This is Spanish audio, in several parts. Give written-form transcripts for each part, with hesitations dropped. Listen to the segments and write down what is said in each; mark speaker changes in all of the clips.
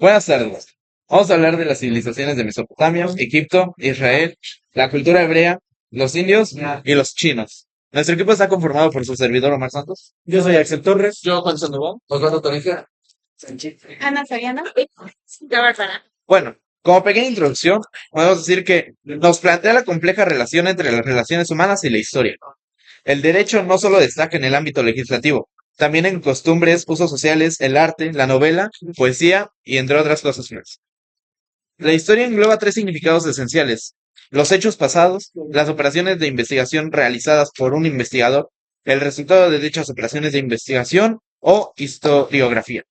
Speaker 1: Buenas tardes. Vamos a hablar de las civilizaciones de Mesopotamia, Egipto, Israel, la cultura hebrea, los indios y los chinos. Nuestro equipo está conformado por su servidor Omar Santos. Yo soy Axel Torres. Yo, Juan Sandoval. Osvaldo Torija.
Speaker 2: Ana Soriano. La Bárbara.
Speaker 1: Bueno, como pequeña introducción, podemos decir que nos plantea la compleja relación entre las relaciones humanas y la historia. El derecho no solo destaca en el ámbito legislativo, también en costumbres, usos sociales, el arte, la novela, poesía y entre otras cosas más. La historia engloba tres significados esenciales: los hechos pasados, las operaciones de investigación realizadas por un investigador, el resultado de dichas operaciones de investigación o historiografía.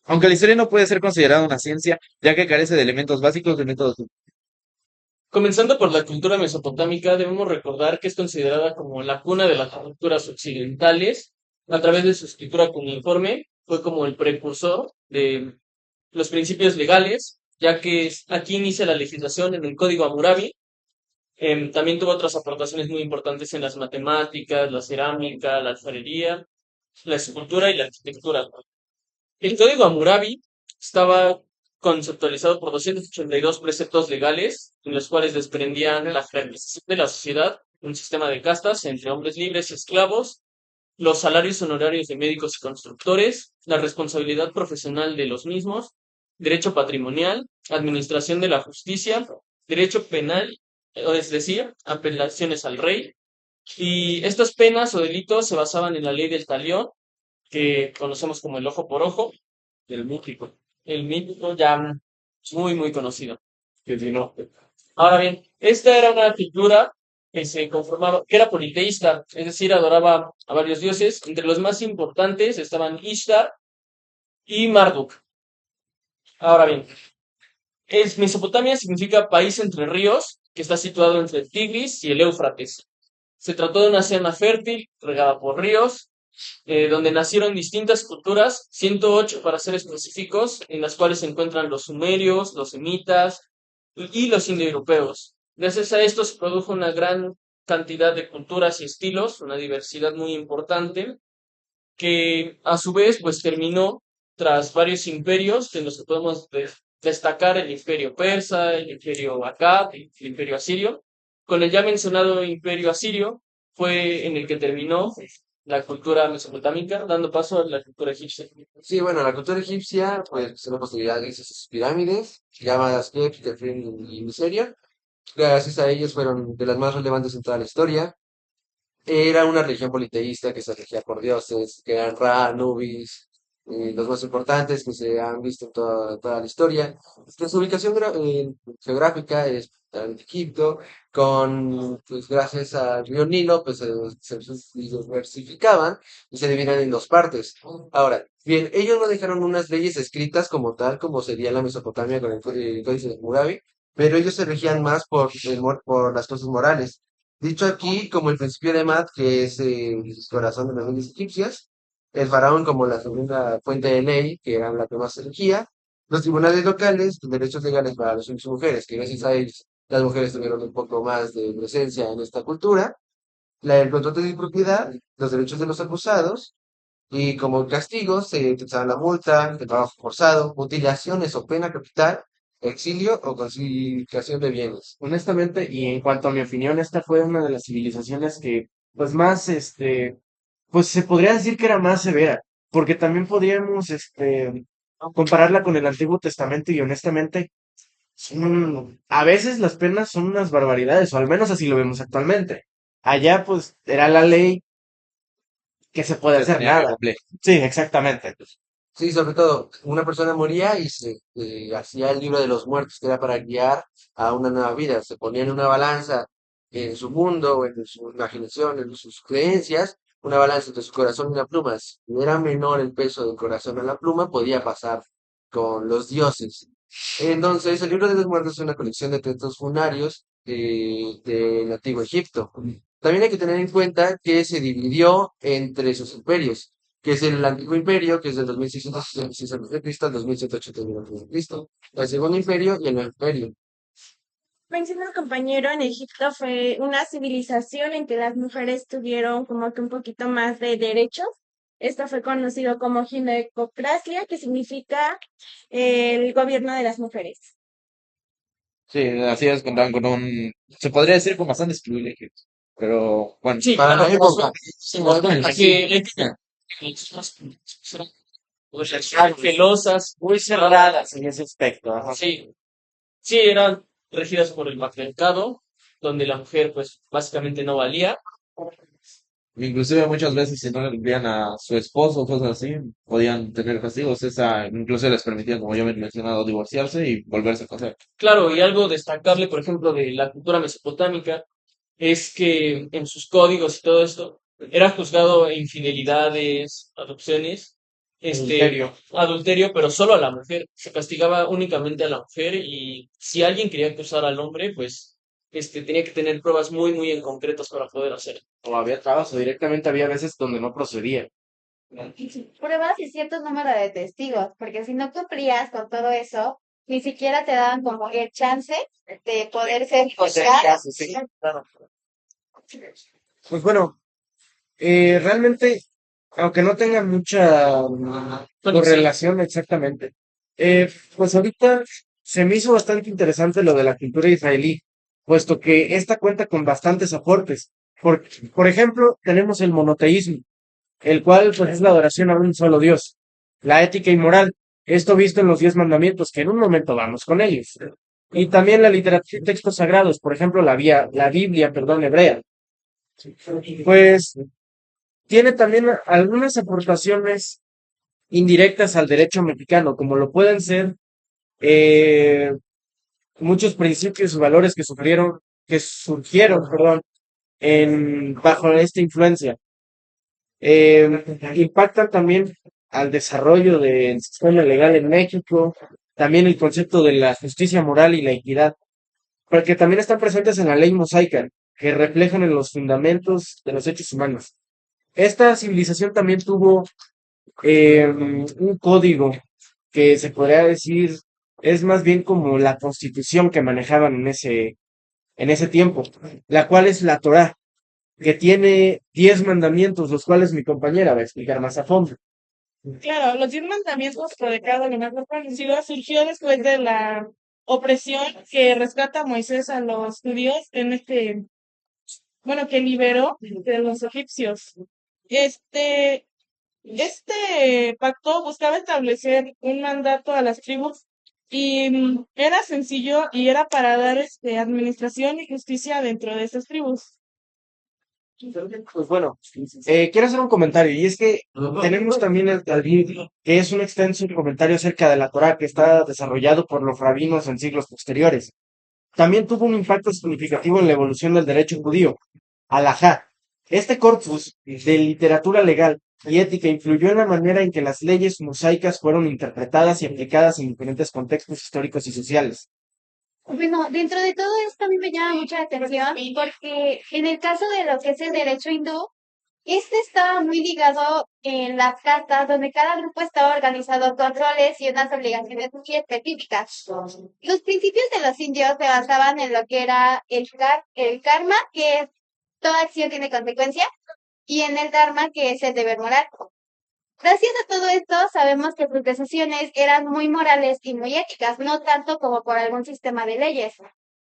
Speaker 1: Aunque la historia no puede ser considerada una ciencia, ya que carece de elementos básicos de métodos.
Speaker 3: Comenzando por la cultura mesopotámica, debemos recordar que es considerada como la cuna de las culturas occidentales. A través de su escritura cuneiforme, fue como el precursor de los principios legales, ya que aquí inicia la legislación en el Código Hammurabi. También tuvo otras aportaciones muy importantes en las matemáticas, la cerámica, la alfarería, la escultura y la arquitectura. El Código Hammurabi estaba conceptualizado por 282 preceptos legales, en los cuales desprendían la jerarquización de la sociedad, un sistema de castas entre hombres libres y esclavos, los salarios honorarios de médicos y constructores, la responsabilidad profesional de los mismos, derecho patrimonial, administración de la justicia, derecho penal, es decir, apelaciones al rey. Y estas penas o delitos se basaban en la ley del talión, que conocemos como el ojo por ojo, el mítico. El mítico ya muy, muy conocido. Que si no. Ahora bien, esta era una figura que se conformaba, que era politeísta, es decir, adoraba a varios dioses. Entre los más importantes estaban Ishtar y Marduk. Ahora bien, Mesopotamia significa país entre ríos, que está situado entre el Tigris y el Éufrates. Se trató de una zona fértil, regada por ríos, donde nacieron distintas culturas, 108 para ser específicos, en las cuales se encuentran los sumerios, los semitas y los indoeuropeos. Gracias a esto se produjo una gran cantidad de culturas y estilos, una diversidad muy importante, que a su vez pues terminó tras varios imperios en los que podemos destacar el imperio persa, el imperio Akkad, el imperio asirio. Con el ya mencionado imperio asirio fue en el que terminó la cultura mesopotámica, dando paso a la cultura egipcia.
Speaker 4: Sí, bueno, la cultura egipcia, pues, es la posibilidad de sus pirámides, llamadas Kep, Kefren y Miseria. Gracias a ellos fueron de las más relevantes en toda la historia. Era una religión politeísta que se regía por dioses, que eran Ra, Anubis, los más importantes que se han visto en toda la historia. Pues, su ubicación geográfica es en Egipto, pues gracias al río Nilo, pues se diversificaban y se dividían en dos partes. Ahora, bien, ellos no dejaron unas leyes escritas como tal, como sería la Mesopotamia con el Códice de Hammurabi, pero ellos se regían más por las cosas morales. Dicho aquí como el principio de Mat, que es el corazón de las leyes egipcias, el faraón como la segunda fuente de ley, que era la que más se regía, los tribunales locales, los derechos legales para los hombres y mujeres, que gracias a ellos las mujeres tuvieron un poco más de presencia en esta cultura, el contrato de propiedad, los derechos de los acusados, y como castigo se utilizaban la multa, el trabajo forzado, mutilaciones o pena capital, exilio o confiscación de bienes.
Speaker 5: Honestamente, y en cuanto a mi opinión, esta fue una de las civilizaciones que, pues más, pues se podría decir que era más severa, porque también podríamos, compararla con el Antiguo Testamento y honestamente, a veces las penas son unas barbaridades, o al menos así lo vemos actualmente. Allá, pues, era la ley que se puede
Speaker 1: Se
Speaker 5: hacer
Speaker 1: tenía que
Speaker 5: nada.
Speaker 1: cumplir.
Speaker 5: Sí, exactamente.
Speaker 4: Sí, sobre todo, una persona moría y se hacía el libro de los muertos, que era para guiar a una nueva vida. Se ponía en una balanza en su mundo, o en su imaginación, en sus creencias, una balanza entre su corazón y la pluma. Si era menor el peso del corazón a la pluma, podía pasar con los dioses. Entonces, el libro de los muertos es una colección de textos funarios del antiguo Egipto. También hay que tener en cuenta que se dividió entre sus imperios, que es el antiguo imperio, que es del 2666 a.C. al 2181 a.C., el segundo imperio y el nuevo imperio.
Speaker 2: Menciona el compañero, en Egipto fue una civilización en que las mujeres tuvieron como que un poquito más de derechos. Esto fue conocido como ginecocracia, que significa el gobierno de las mujeres.
Speaker 1: Sí, así es, contaban con un, se podría decir con bastantes privilegios, pero bueno,
Speaker 3: Sí,
Speaker 4: Para la época.
Speaker 3: sí, que pues, eran celosas,
Speaker 5: Muy cerradas en ese aspecto. Ajá.
Speaker 3: sí, sí, eran regidas por el patriarcado, donde la mujer, pues, básicamente no valía.
Speaker 1: inclusive muchas veces si no le cumplían a su esposo o cosas así, podían tener castigos, esa incluso les permitía, como yo me he mencionado, divorciarse y volverse a casar.
Speaker 3: Claro, y algo destacable, por ejemplo, de la cultura mesopotámica es que en sus códigos y todo esto era juzgado infidelidades, adopciones,
Speaker 5: Adulterio.
Speaker 3: adulterio, pero solo a la mujer. Se castigaba únicamente a la mujer y si alguien quería acusar al hombre, pues tenía que tener pruebas muy, muy en concretas para poder hacerlo.
Speaker 5: O había trabas, o directamente había veces donde no procedía.
Speaker 6: Pruebas y cierto número de testigos, porque si no cumplías con todo eso, ni siquiera te daban como el chance de poder ser juzgado.
Speaker 5: Sí, claro. Pues bueno, realmente, aunque no tenga mucha
Speaker 3: Bueno, sí,
Speaker 5: correlación exactamente, pues ahorita se me hizo bastante interesante lo de la cultura israelí, puesto que esta cuenta con bastantes aportes. Por ejemplo, tenemos el monoteísmo, el cual pues es la adoración a un solo Dios, la ética y moral, esto visto en los 10 mandamientos, que en un momento vamos con ellos, y también la literatura y textos sagrados, por ejemplo, la Biblia, perdón, hebrea, pues tiene también algunas aportaciones indirectas al derecho mexicano, como lo pueden ser eh, muchos principios y valores que surgieron, perdón, bajo esta influencia. Impactan también al desarrollo del sistema legal en México, también el concepto de la justicia moral y la equidad, porque también están presentes en la ley mosaica, que reflejan en los fundamentos de los hechos humanos. Esta civilización también tuvo un código que se podría decir es más bien como la constitución que manejaban en ese tiempo, la cual es la Torá, que tiene 10 mandamientos, los cuales mi compañera va a explicar más a fondo.
Speaker 2: Claro, los 10 mandamientos por decado alimento conocido surgió después de la opresión que rescata Moisés a los judíos que liberó de los egipcios. Este, este pacto buscaba establecer un mandato a las tribus y era sencillo y era para dar administración y justicia dentro de esas tribus.
Speaker 5: Pues bueno, quiero hacer un comentario, y es que tenemos también el Talmud, que es un extenso comentario acerca de la Torá que está desarrollado por los rabinos en siglos posteriores. También tuvo un impacto significativo en la evolución del derecho judío. Alajá. Este corpus de literatura legal y ética influyó en la manera en que las leyes mosaicas fueron interpretadas y aplicadas en diferentes contextos históricos y sociales.
Speaker 6: Bueno, dentro de todo esto a mí me llama mucha atención porque en el caso de lo que es el derecho hindú, este estaba muy ligado en las castas, donde cada grupo estaba organizado con roles y unas obligaciones muy específicas. Los principios de los indios se basaban en lo que era el karma, que es toda acción tiene consecuencia, y en el dharma, que es el deber moral. Gracias a todo esto, sabemos que sus decisiones eran muy morales y muy éticas, no tanto como por algún sistema de leyes.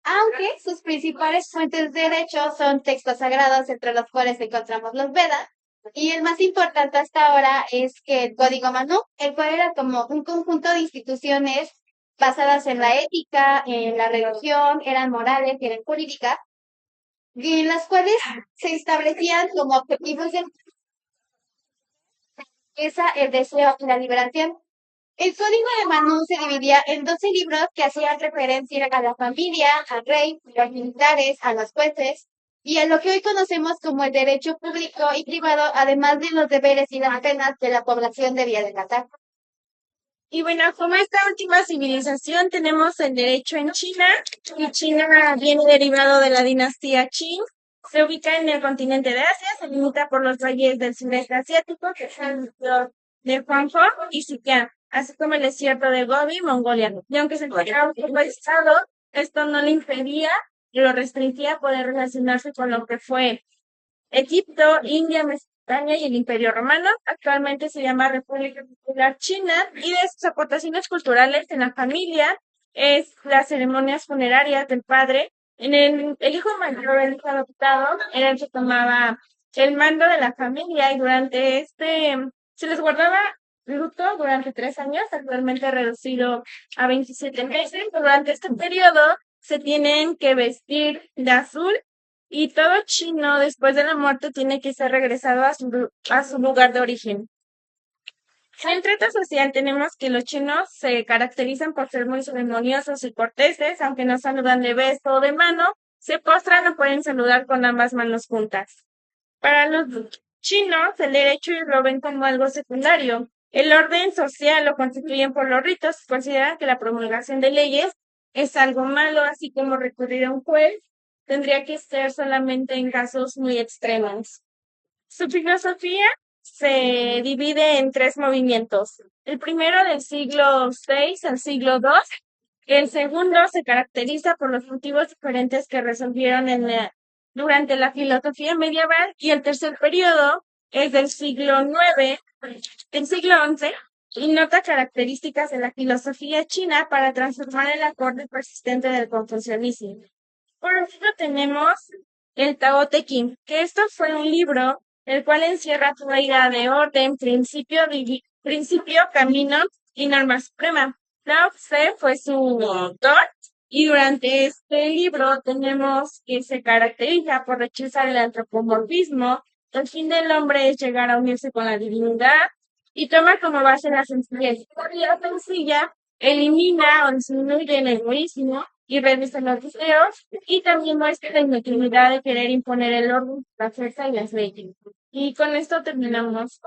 Speaker 6: Aunque sus principales fuentes de derecho son textos sagrados, entre los cuales encontramos los Vedas, y el más importante hasta ahora es que el Código Manú, el cual era como un conjunto de instituciones basadas en la ética, en la religión, eran morales y eran jurídicas, y en las cuales se establecían como objetivos de el deseo y la liberación. El código de Manú se dividía en 12 libros que hacían referencia a la familia, al rey, a los militares, a los jueces y a lo que hoy conocemos como el derecho público y privado, además de los deberes y las penas que la población debía de tratar.
Speaker 2: Y bueno, como esta última civilización tenemos el derecho en China, y China viene derivado de la dinastía Qing. Se ubica en el continente de Asia, se limita por los valles del sureste asiático, que son los de Guangzhou y Sichuan, así como el desierto de Gobi, Mongolia. Y aunque se encontraba un poco aislado, esto no le impedía, lo restringía poder relacionarse con lo que fue Egipto, India, Mesopotamia y el Imperio Romano. Actualmente se llama República Popular China y de sus aportaciones culturales en la familia es las ceremonias funerarias del padre. El hijo mayor, el hijo adoptado, era el que tomaba el mando de la familia y durante se les guardaba luto durante 3 años, actualmente reducido a 27 meses. Durante este periodo se tienen que vestir de azul y todo chino después de la muerte tiene que ser regresado a su lugar de origen. En trato social tenemos que los chinos se caracterizan por ser muy ceremoniosos y corteses, aunque no saludan de beso o de mano, se postran o pueden saludar con ambas manos juntas. Para los chinos, el derecho lo ven como algo secundario. El orden social lo constituyen por los ritos, consideran que la promulgación de leyes es algo malo, así como recurrir a un juez tendría que ser solamente en casos muy extremos. Su filosofía se divide en 3 movimientos. El primero del siglo VI al siglo II. El segundo se caracteriza por los motivos diferentes que resolvieron durante la filosofía medieval y el tercer periodo es del siglo XI y nota características de la filosofía china para transformar el acorde persistente del confucianismo. Por último tenemos el Tao Te Ching, que esto fue un libro el cual encierra toda idea de orden, principio, camino y norma suprema. Lao Tse fue su autor y durante este libro tenemos que se caracteriza por rechazar el antropomorfismo, el fin del hombre es llegar a unirse con la divinidad y toma como base la sencillez. Por la sencilla elimina o disminuye el egoísmo y reduce los deseos y también muestra la inutilidad de querer imponer el orden, la fuerza y las leyes. Y con esto terminamos.